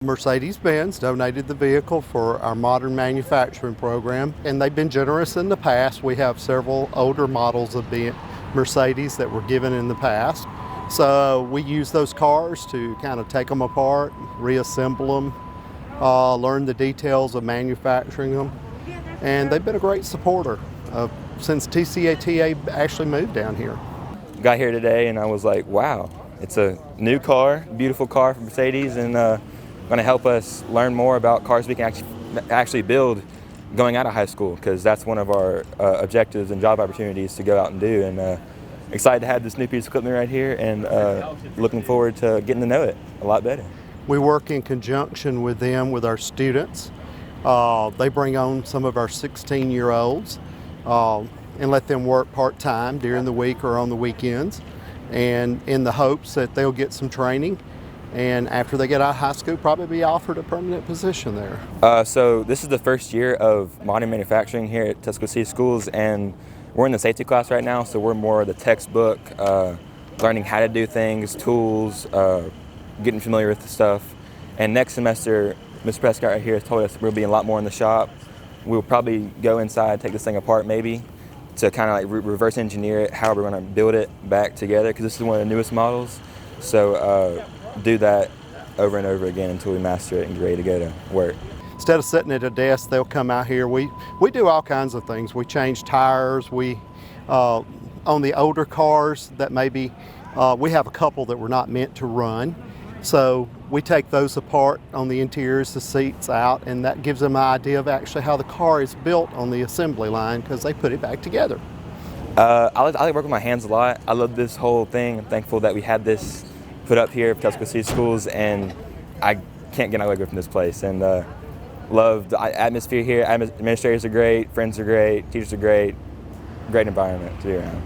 Mercedes-Benz donated the vehicle for our modern manufacturing program, and they've been generous in the past. We have several older models of Mercedes that were given in the past. So we use those cars to kind of take them apart, reassemble them, learn the details of manufacturing them, and they've been a great supporter since TCATA actually moved down here. Got here today and I was like, wow, it's a new car, beautiful car from Mercedes, and going to help us learn more about cars we can actually build going out of high school, because that's one of our objectives and job opportunities to go out and do. And excited to have this new piece of equipment right here, and looking forward to getting to know it a lot better. We work in conjunction with them, with our students. They bring on some of our 16-year-olds and let them work part-time during the week or on the weekends, and in the hopes that they'll get some training, and after they get out of high school, probably be offered a permanent position there. So this is the first year of modern manufacturing here at Tuscaloosa Schools, and we're in the safety class right now, so we're more of the textbook, learning how to do things, tools, getting familiar with the stuff. And next semester, Ms. Prescott right here has told us we'll be a lot more in the shop. We'll probably go inside, take this thing apart maybe, to kind of like reverse engineer it, how we're going to build it back together, because this is one of the newest models. So do that over and over again until we master it and get ready to go to work. Instead of sitting at a desk, they'll come out here. We do all kinds of things. We change tires. We on the older cars that maybe we have a couple that were not meant to run, so we take those apart on the interiors, the seats out, and that gives them an idea of actually how the car is built on the assembly line, because they put it back together. I like working with my hands a lot. I love this whole thing. I'm thankful that we had this put up here at Tuscaloosa Schools, and I can't get away from this place. And love the atmosphere here. Administrators are great, friends are great, teachers are great. Great environment to be around.